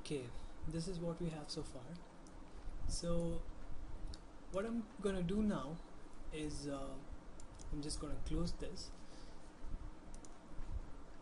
Okay, this is what we have so far. So what I'm gonna do now is I'm just gonna close this.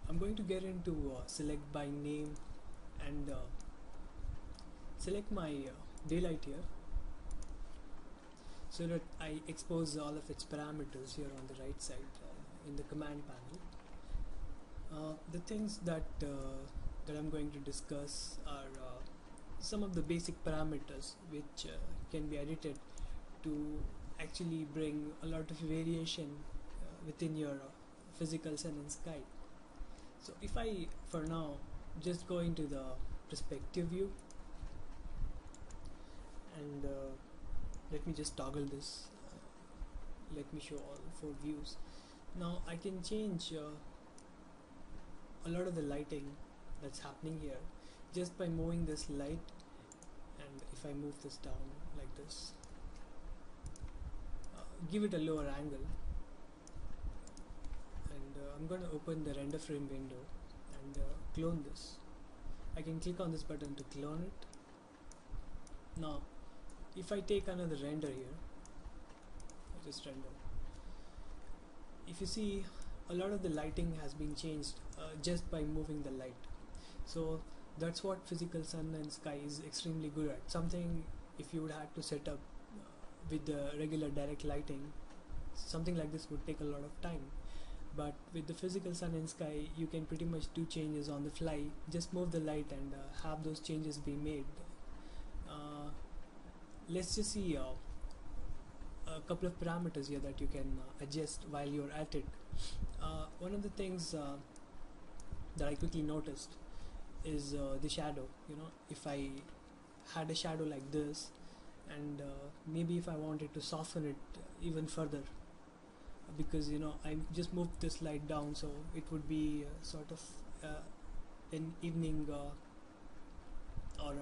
I'm going to get into select by name and select my daylight here so that I expose all of its parameters here on the right side in the command panel. The things that I'm going to discuss are some of the basic parameters which can be edited to actually bring a lot of variation within your physical sun and sky. So if I for now just go into the perspective view and let me just toggle this, let me show all 4 views. Now I can change a lot of the lighting that's happening here just by moving this light, and if I move this down like this, give it a lower angle, and I'm going to open the render frame window and clone this. I can click on this button to clone it. Now if I take another render here, I just render, if you see a lot of the lighting has been changed just by moving the light. So that's what physical sun and sky is extremely good at. Something if you would have to set up with the regular direct lighting, something like this would take a lot of time, but with the physical sun and sky you can pretty much do changes on the fly. Just move the light and have those changes be made. Let's just see a couple of parameters here that you can adjust while you're at it. One of the things that I quickly noticed is the shadow. If I had a shadow like this, and maybe if I wanted to soften it even further, because I just moved this light down, so it would be sort of an evening or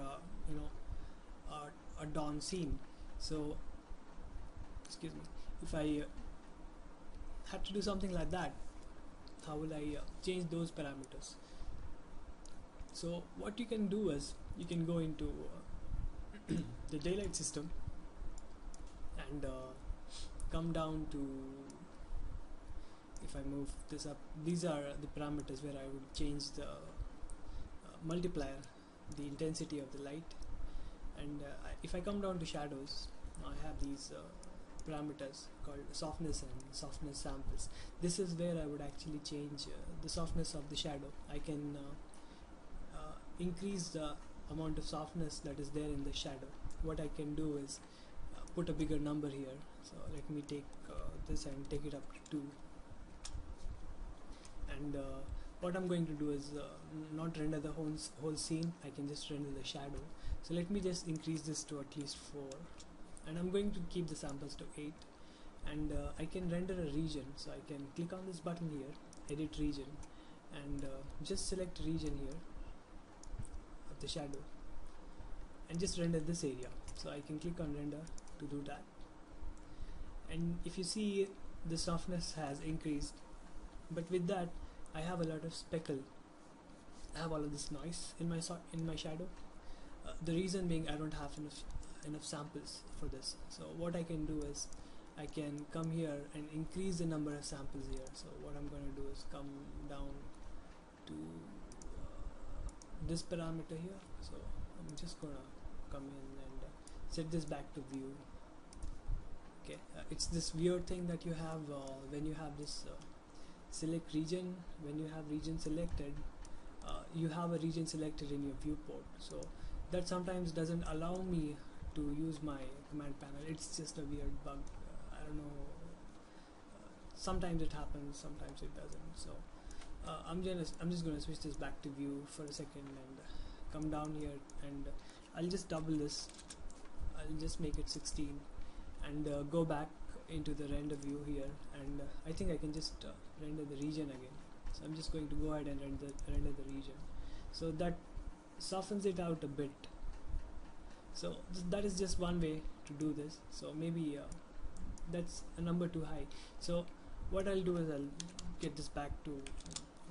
a dawn scene. So excuse me, if I had to do something like that, how will I change those parameters? So what you can do is you can go into the daylight system and come down to, if I move this up, these are the parameters where I would change the multiplier, the intensity of the light, and if I come down to shadows, I have these parameters called softness and softness samples. This is where I would actually change the softness of the shadow. I can increase the amount of softness that is there in the shadow. What I can do is put a bigger number here. So let me take this and take it up to 2, and what I'm going to do is not render the whole scene. I can just render the shadow. So let me just increase this to at least 4, and I'm going to keep the samples to 8, and I can render a region. So I can click on this button here, edit region, and just select region here of the shadow and just render this area. So I can click on render to do that, and if you see, the softness has increased, but with that I have a lot of speckle. I have all of this noise in my shadow. The reason being I don't have enough samples for this. So what I can do is I can come here and increase the number of samples here. So what I'm going to do is come down to this parameter here. So I'm just going to come in and set this back to view. Okay, it's this weird thing that you have when you have this select region. When you have region selected, you have a region selected in your viewport, so that sometimes doesn't allow me to use my command panel. It's just a weird bug. I don't know, sometimes it happens, sometimes it doesn't. So I'm just going to switch this back to view for a second and come down here, and I'll just double this. I'll just make it 16 and go back into the render view here, and I think I can just render the region again. So I'm just going to go ahead and render the region. So that softens it out a bit. So that is just one way to do this. So maybe that's a number too high. So what I'll do is I'll get this back to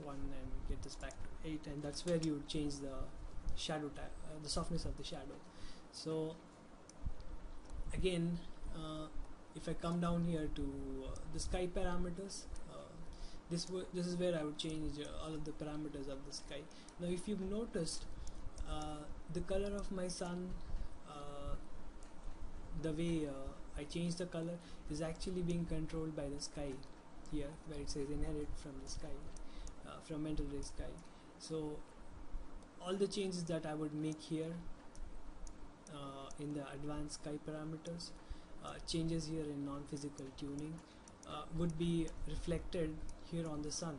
1 and get this back to 8, and that's where you change the the softness of the shadow. So again, if I come down here to the sky parameters, this is where I would change all of the parameters of the sky. Now if you've noticed, the color of my sun, the way I change the color is actually being controlled by the sky here, where it says inherit from the sky, from mental ray sky. So all the changes that I would make here in the advanced sky parameters, changes here in non-physical tuning, would be reflected here on the sun.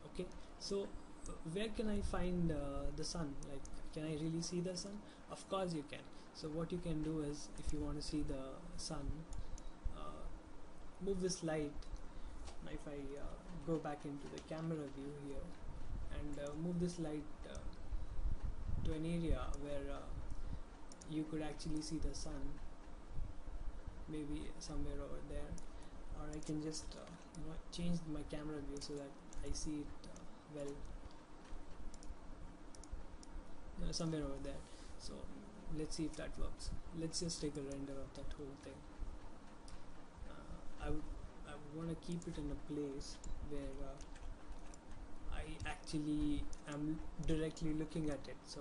Okay, so where can I find the sun? Like, can I really see the sun? Of course you can. So what you can do is, if you want to see the sun, move this light. Now if I go back into the camera view here and move this light to an area where you could actually see the sun, maybe somewhere over there, or I can just change my camera view so that I see it well, somewhere over there. So let's see if that works. Let's just take a render of that whole thing. I would want to keep it in a place where I actually am directly looking at it. So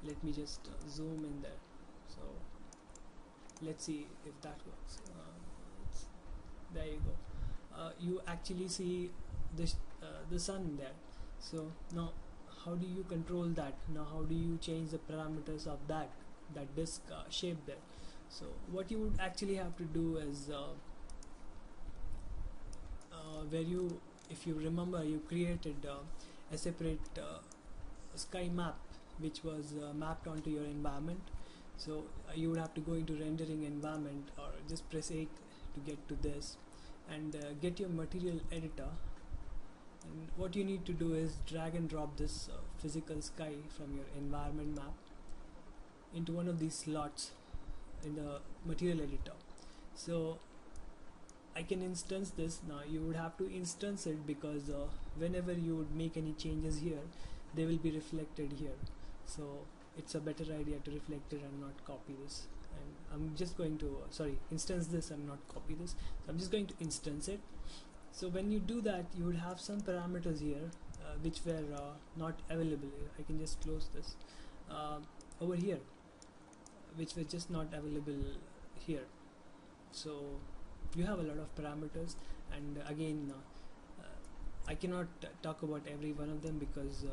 let me just zoom in there. So let's see if that works. There you go. You actually see the sun there. So now how do you control that? Now how do you change the parameters of that disk shape there? So what you would actually have to do is where you, if you remember, you created a separate sky map which was mapped onto your environment. So you would have to go into rendering environment, or just press 8 to get to this, and get your material editor. And what you need to do is drag and drop this physical sky from your environment map into one of these slots in the material editor. So I can instance this. Now you would have to instance it, because whenever you would make any changes here, they will be reflected here. So it's a better idea to reflect it and not copy this. And I'm just going to instance this and not copy this. So I'm just going to instance it. So when you do that, you would have some parameters here which were not available. I can just close this over here, which were just not available here. So you have a lot of parameters, and again I cannot talk about every one of them, because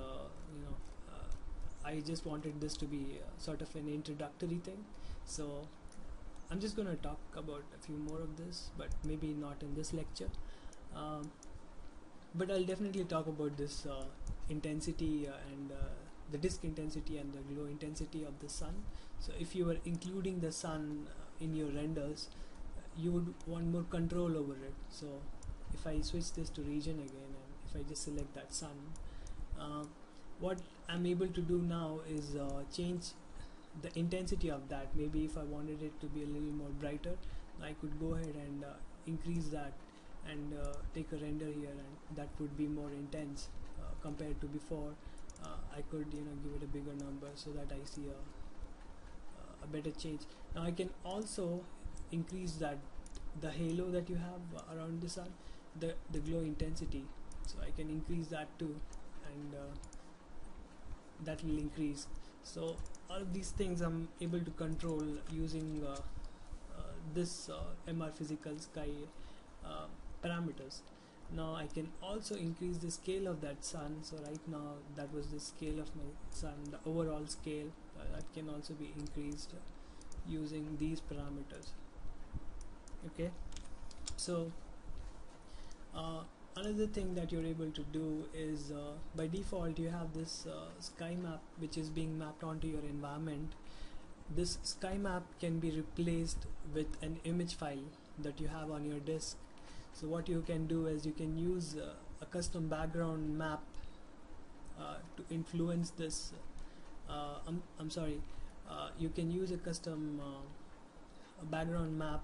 I just wanted this to be sort of an introductory thing. So I'm just going to talk about a few more of this, but maybe not in this lecture. But I'll definitely talk about this intensity and the disk intensity and the glow intensity of the sun. So if you were including the sun in your renders, you would want more control over it. So if I switch this to region again, and if I just select that sun, what I'm able to do now is change the intensity of that. Maybe if I wanted it to be a little more brighter, I could go ahead and increase that and take a render here, and that would be more intense compared to before. I could give it a bigger number so that I see a better change. Now I can also increase that, the halo that you have around the sun, the glow intensity. So I can increase that too, and that will increase. So all of these things I'm able to control using this MR physical sky parameters. Now I can also increase the scale of that sun. So right now that was the scale of my sun, the overall scale, that can also be increased using these parameters. Okay, so another thing that you're able to do is by default you have this sky map which is being mapped onto your environment. This sky map can be replaced with an image file that you have on your disk. So what you can do is you can use a custom background map to influence this. You can use a custom background map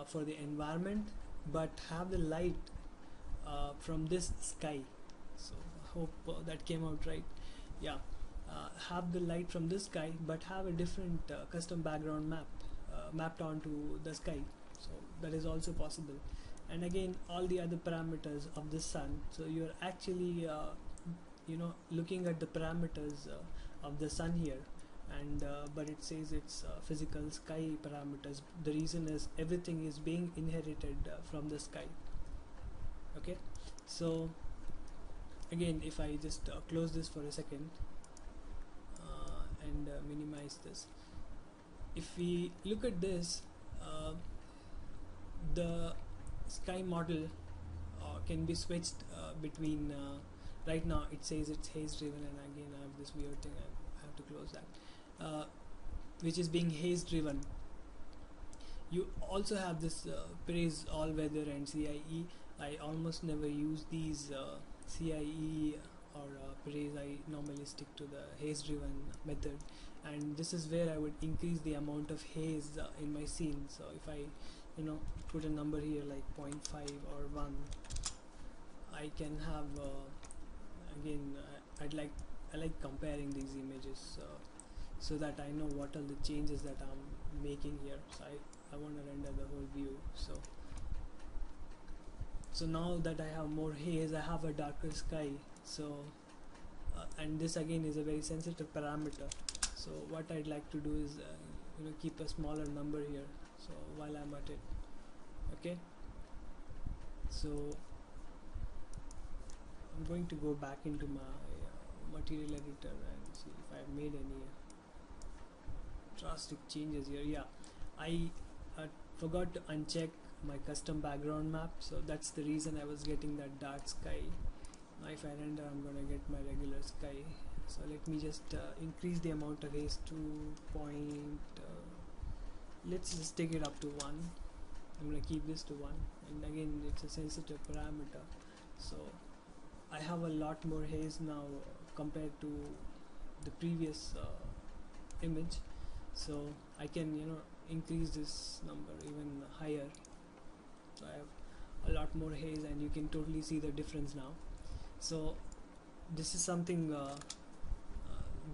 for the environment, but have the light from this sky. So I hope that came out right. yeah, have the light from the sky but have a different custom background map mapped onto the sky. So that is also possible. And again, all the other parameters of the sun, so you're actually looking at the parameters of the sun here, and but it says it's physical sky parameters. The reason is everything is being inherited from the sky. Okay, so again, if I just close this for a second and minimize this, if we look at this, the sky model can be switched between right now it says it's haze driven, and again I have this weird thing, I have to close that, which is being haze driven. You also have this Perez all weather and CIE. I almost never use these CIE or Perez. I normally stick to the haze driven method, and this is where I would increase the amount of haze in my scene. So if I put a number here like 0.5 or 1, I can have again I like comparing these images so that I know what are the changes that I'm making here. So I want to render the whole view. So now that I have more haze, I have a darker sky. So and this again is a very sensitive parameter. So what I'd like to do is keep a smaller number here. So while I'm at it, okay. So I'm going to go back into my material editor and see if I've made any drastic changes here. Yeah, I forgot to uncheck my custom background map, so that's the reason I was getting that dark sky. Now if I render, I'm gonna get my regular sky. So let me just increase the amount of haze to let's just take it up to 1. I'm gonna keep this to 1, and again it's a sensitive parameter, so I have a lot more haze now compared to the previous image. So I can increase this number even higher. So I have a lot more haze, and you can totally see the difference now. So this is something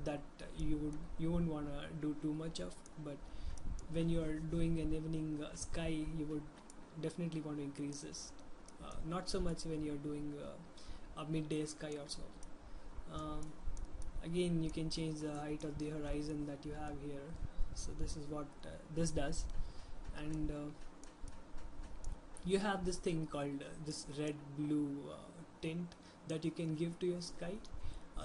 that you wouldn't want to do too much of, but when you are doing an evening sky, you would definitely want to increase this. Not so much when you're doing a midday sky or so. Again, you can change the height of the horizon that you have here. So this is what this does, and you have this thing called this red blue tint that you can give to your sky.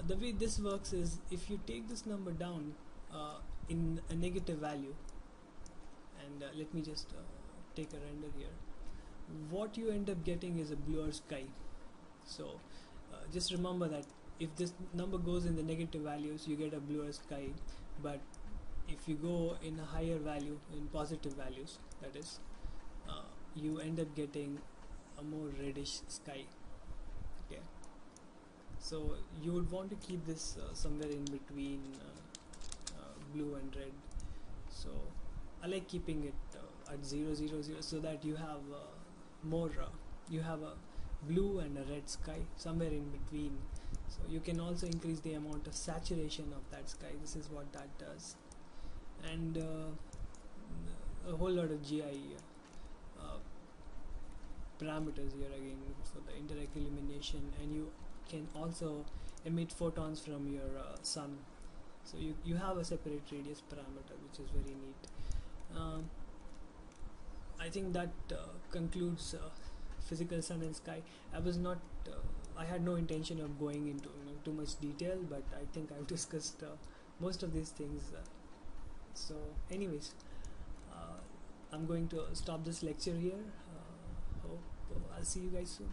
The way this works is if you take this number down in a negative value, and let me just take a render here, what you end up getting is a bluer sky. So just remember that if this number goes in the negative values, you get a bluer sky, but if you go in a higher value, in positive values, that is, you end up getting a more reddish sky. Okay, so you would want to keep this somewhere in between blue and red. So I like keeping it at 0, 0, 0, so that you have more you have a blue and a red sky somewhere in between. So you can also increase the amount of saturation of that sky. This is what that does, and a whole lot of GI parameters here again for the indirect illumination, and you can also emit photons from your sun. So you have a separate radius parameter, which is very neat. I think that concludes physical sun and sky. I had no intention of going into too much detail, but I think I've discussed most of these things. So anyways, I'm going to stop this lecture here. Hope I'll see you guys soon.